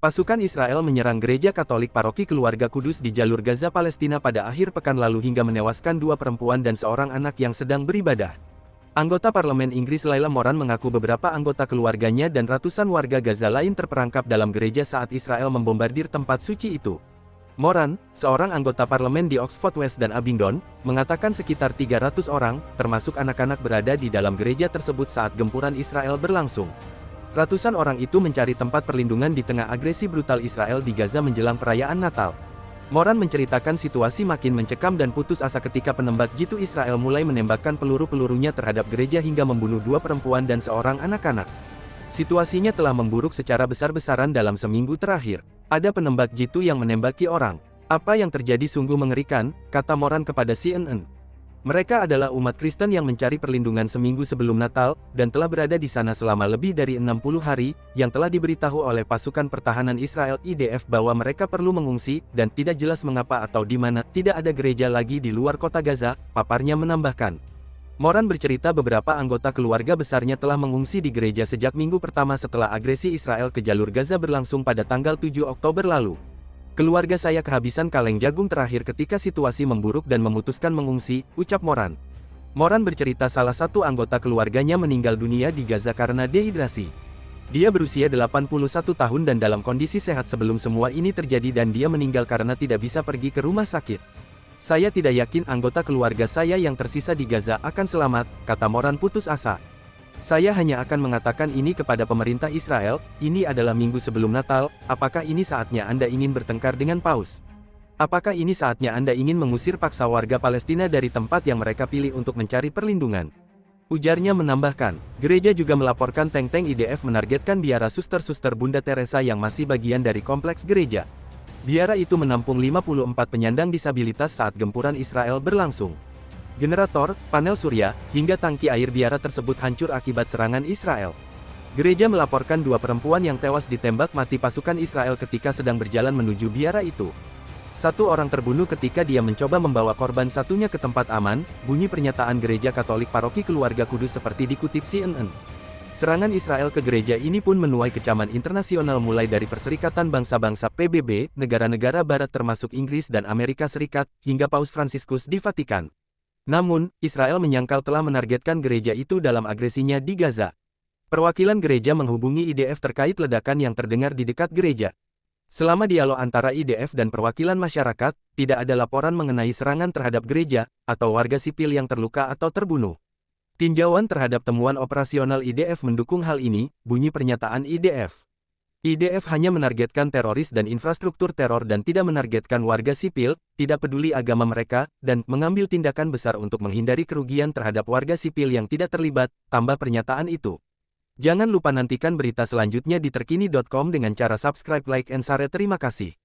Pasukan Israel menyerang gereja Katolik Paroki Keluarga Kudus di jalur Gaza Palestina pada akhir pekan lalu hingga menewaskan 2 perempuan dan seorang anak yang sedang beribadah. Anggota Parlemen Inggris Layla Moran mengaku beberapa anggota keluarganya dan ratusan warga Gaza lain terperangkap dalam gereja saat Israel membombardir tempat suci itu. Moran, seorang anggota parlemen di Oxford West dan Abingdon, mengatakan sekitar 300 orang, termasuk anak-anak berada di dalam gereja tersebut saat gempuran Israel berlangsung. Ratusan orang itu mencari tempat perlindungan di tengah agresi brutal Israel di Gaza menjelang perayaan Natal. Moran menceritakan situasi makin mencekam dan putus asa ketika penembak jitu Israel mulai menembakkan peluru-pelurunya terhadap gereja hingga membunuh 2 perempuan dan seorang anak-anak. Situasinya telah memburuk secara besar-besaran dalam seminggu terakhir. Ada penembak jitu yang menembaki orang. Apa yang terjadi sungguh mengerikan, kata Moran kepada CNN. Mereka adalah umat Kristen yang mencari perlindungan seminggu sebelum Natal, dan telah berada di sana selama lebih dari 60 hari, yang telah diberitahu oleh pasukan pertahanan Israel IDF bahwa mereka perlu mengungsi, dan tidak jelas mengapa atau di mana, tidak ada gereja lagi di luar kota Gaza, paparnya menambahkan. Moran bercerita beberapa anggota keluarga besarnya telah mengungsi di gereja sejak minggu pertama setelah agresi Israel ke jalur Gaza berlangsung pada tanggal 7 Oktober lalu. Keluarga saya kehabisan kaleng jagung terakhir ketika situasi memburuk dan memutuskan mengungsi, ucap Moran. Moran bercerita salah satu anggota keluarganya meninggal dunia di Gaza karena dehidrasi. Dia berusia 81 tahun dan dalam kondisi sehat sebelum semua ini terjadi dan dia meninggal karena tidak bisa pergi ke rumah sakit. Saya tidak yakin anggota keluarga saya yang tersisa di Gaza akan selamat, kata Moran putus asa. Saya hanya akan mengatakan ini kepada pemerintah Israel, ini adalah minggu sebelum Natal, apakah ini saatnya Anda ingin bertengkar dengan Paus? Apakah ini saatnya Anda ingin mengusir paksa warga Palestina dari tempat yang mereka pilih untuk mencari perlindungan? Ujarnya menambahkan, gereja juga melaporkan tank-tank IDF menargetkan biara suster-suster Bunda Teresa yang masih bagian dari kompleks gereja. Biara itu menampung 54 penyandang disabilitas saat gempuran Israel berlangsung. Generator, panel surya, hingga tangki air biara tersebut hancur akibat serangan Israel. Gereja melaporkan 2 perempuan yang tewas ditembak mati pasukan Israel ketika sedang berjalan menuju biara itu. 1 orang terbunuh ketika dia mencoba membawa korban satunya ke tempat aman, bunyi pernyataan gereja Katolik Paroki Keluarga Kudus seperti dikutip CNN. Serangan Israel ke gereja ini pun menuai kecaman internasional mulai dari Perserikatan Bangsa-Bangsa PBB, negara-negara barat termasuk Inggris dan Amerika Serikat, hingga Paus Fransiskus di Vatikan. Namun, Israel menyangkal telah menargetkan gereja itu dalam agresinya di Gaza. Perwakilan gereja menghubungi IDF terkait ledakan yang terdengar di dekat gereja. Selama dialog antara IDF dan perwakilan masyarakat, tidak ada laporan mengenai serangan terhadap gereja, atau warga sipil yang terluka atau terbunuh. Tinjauan terhadap temuan operasional IDF mendukung hal ini, bunyi pernyataan IDF. IDF hanya menargetkan teroris dan infrastruktur teror dan tidak menargetkan warga sipil, tidak peduli agama mereka, dan mengambil tindakan besar untuk menghindari kerugian terhadap warga sipil yang tidak terlibat, tambah pernyataan itu. Jangan lupa nantikan berita selanjutnya di terkini.com dengan cara subscribe, like, and share. Terima kasih.